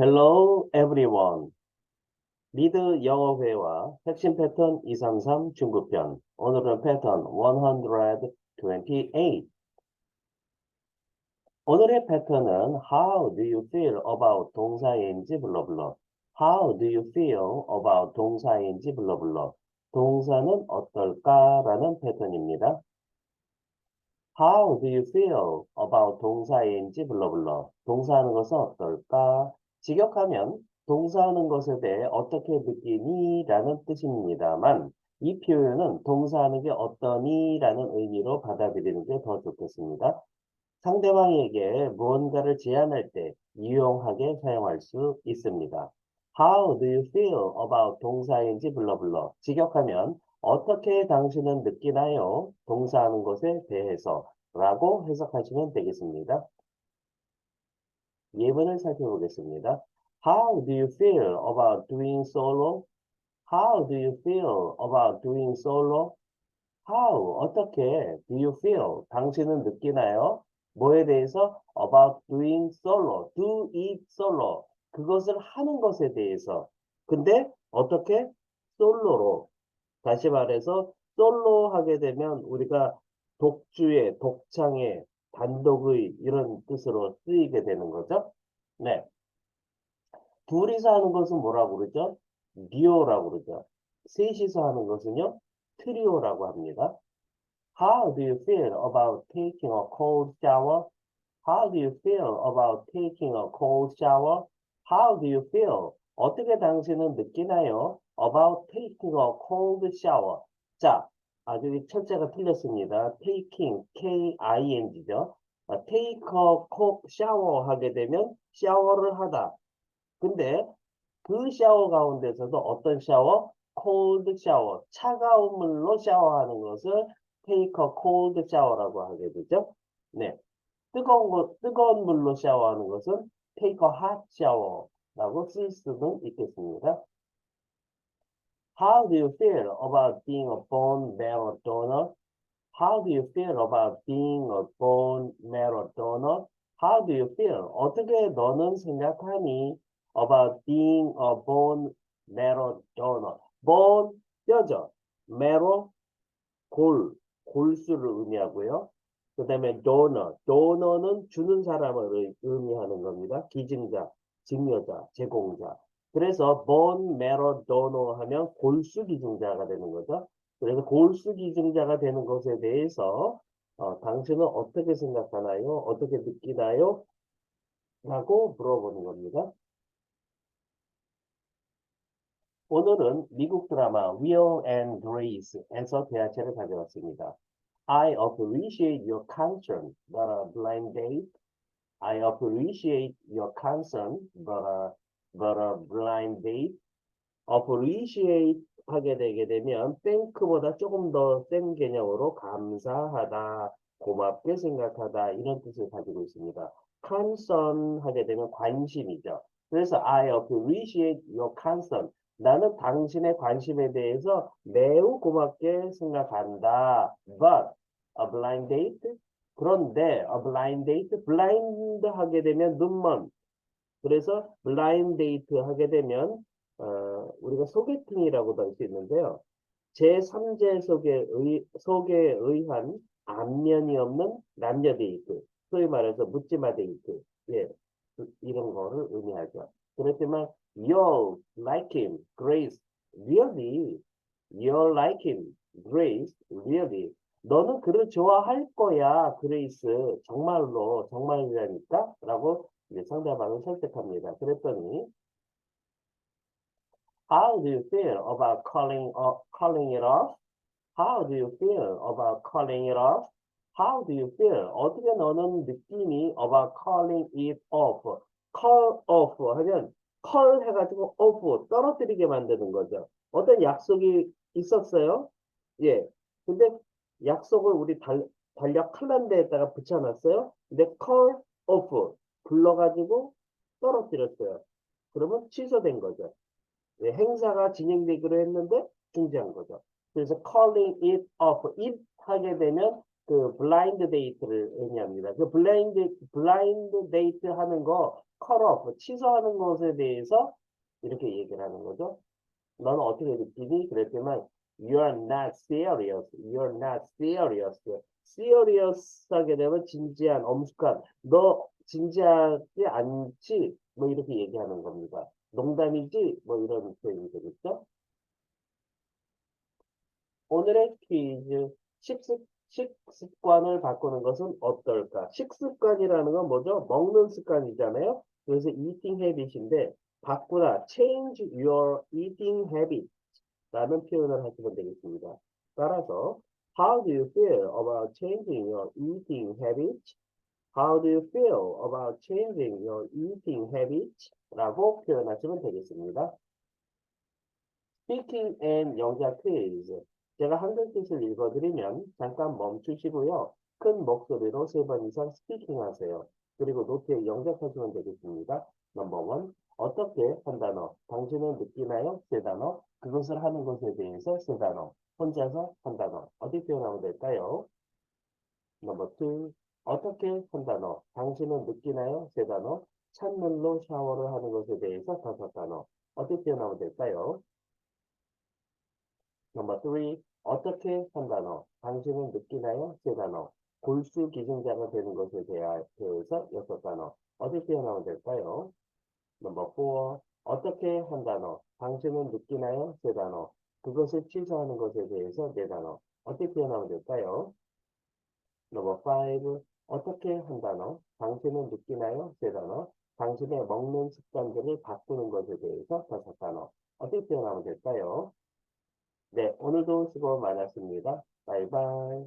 Hello everyone. 미드 영어회화 핵심 패턴 233 중급편. 오늘은 패턴 128. 오늘의 패턴은 How do you feel about 동사인지 블러블러. How do you feel about 동사인지 블러블러. 동사는 어떨까라는 패턴입니다. How do you feel about 동사인지 블러블러. 동사하는 것은 어떨까? 직역하면 동사하는 것에 대해 어떻게 느끼니? 라는 뜻입니다만 이 표현은 동사하는 게 어떠니? 라는 의미로 받아들이는 게 더 좋겠습니다. 상대방에게 무언가를 제안할 때 유용하게 사용할 수 있습니다. How do you feel about 동사인지 블러블러. 직역하면 어떻게 당신은 느끼나요? 동사하는 것에 대해서 라고 해석하시면 되겠습니다. 예문을 살펴보겠습니다. How do you feel about doing solo? How do you feel about doing solo? How, 어떻게, do you feel, 당신은 느끼나요? 뭐에 대해서? About doing solo, do it solo. 그것을 하는 것에 대해서. 근데 어떻게? 솔로로. 다시 말해서 솔로 하게 되면 우리가 독주의, 독창의, 단독의 이런 뜻으로 쓰이게 되는 거죠. 네. 둘이서 하는 것은 뭐라고 그러죠? 듀오라고 그러죠. 셋이서 하는 것은요, 트리오라고 합니다. How do you feel about taking a cold shower? How do you feel about taking a cold shower? How do you feel? 어떻게 당신은 느끼나요? About taking a cold shower. 자, 아주 첫째가 틀렸습니다. taking, K-I-N-G죠. take a cold shower 하게 되면 샤워를 하다. 근데 그 샤워 가운데서도 어떤 샤워? cold shower. 차가운 물로 샤워하는 것을 take a cold shower라고 하게 되죠. 네. 뜨거운 물로 샤워하는 것은 take a hot shower라고 쓸 수는 있겠습니다. How do you feel about being a bone marrow donor? How do you feel about being a bone marrow donor? How do you feel? 어떻게 너는 생각하니? About being a bone marrow donor. bone, 뼈죠. marrow, 골수를 의미하고요. 그 다음에 donor는 주는 사람을 의미하는 겁니다. 기증자, 증여자, 제공자. 그래서 bone marrow donor 하면 골수 기증자가 되는 거죠. 그래서 골수 기증자가 되는 것에 대해서 당신은 어떻게 생각하나요? 어떻게 느끼나요? 라고 물어보는 겁니다. 오늘은 미국 드라마 Will and Grace에서 대화체를 가져왔습니다. I appreciate your concern, but a blind date. I appreciate your concern, but a blind date. appreciate 하게 되게 되면 thank보다 조금 더 센 개념으로 감사하다, 고맙게 생각하다 이런 뜻을 가지고 있습니다. concern 하게 되면 관심이죠. 그래서 I appreciate your concern. 나는 당신의 관심에 대해서 매우 고맙게 생각한다. But a blind date? 그런데 a blind date? blind 하게 되면 눈먼. 그래서 blind date 하게 되면 우리가 소개팅이라고도 할 수 있는데요. 제3자 속에 의한 안면이 없는 남녀 데이트. 소위 말해서 묻지마 데이트. 예, 이런 거를 의미하죠. 그렇지만 you like him, Grace, really? You like him, Grace, really? 너는 그를 좋아할 거야, 그레이스. 정말로, 정말이라니까? 라고 이제 상대방을 설득합니다. 그랬더니 How do you feel about calling it off? How do you feel about calling it off? How do you feel? 어떻게 너는 느낌이 about calling it off? call off 하면 call 해가지고 off 떨어뜨리게 만드는 거죠. 어떤 약속이 있었어요? 예. 근데 약속을 우리 달력 칼날에다가 붙여놨어요. 근데 call off 불러가지고 떨어뜨렸어요. 그러면 취소된 거죠. 네, 행사가 진행되기로 했는데 중지한 거죠. 그래서 calling it off, it 하게 되면 그 blind date를 의미합니다. 그 blind date 하는 거 cut off, 취소하는 것에 대해서 이렇게 얘기를 하는 거죠. 너는 어떻게 느끼니? 그랬지만 you're not serious. You're not serious. serious 하게 되면 진지한, 엄숙한. 너 진지하지 않지? 뭐 이렇게 얘기하는 겁니다. 농담이지? 뭐 이런 표현이 되겠죠? 오늘의 퀴즈. 식습관을 바꾸는 것은 어떨까? 식습관이라는 건 뭐죠? 먹는 습관이잖아요. 그래서 eating habit인데 바꾸다, change your eating habit 라는 표현을 하시면 되겠습니다. 따라서 How do you feel about changing your eating habits? How do you feel about changing your eating habits? 라고 표현하시면 되겠습니다. Speaking and 영작 퀴즈. 제가 한글 뜻을 읽어드리면 잠깐 멈추시고요. 큰 목소리로 3번 이상 스피킹 하세요. 그리고 노트에 영작하시면 되겠습니다. 넘버 원. 어떻게 한 단어. 당신은 느끼나요? 세 단어. 그것을 하는 것에 대해서 세 단어. 혼자서 한 단어. 어디 표현하면 될까요? 넘버 투. 어떻게 한 단어. 당신은 느끼나요? 세 단어. 찬물로 샤워를 하는 것에 대해서 5단어. 어디 표현하면 될까요? 넘버 3. 어떻게 한 단어. 당신은 느끼나요? 세 단어. 골수 기증자가 되는 것에 대해서 6단어. 어디 표현하면 될까요? 넘버 4. 어떻게 한 단어. 당신은 느끼나요? 세 단어. 그것을 취소하는 것에 대해서 4단어. 어떻게 표현하면 될까요? 넘버 5. 어떻게 한 단어. 당신은 느끼나요? 세 단어. 당신의 먹는 습관들을 바꾸는 것에 대해서 5단어. 어떻게 표현하면 될까요? 네, 오늘도 수고 많았습니다. 바이바이.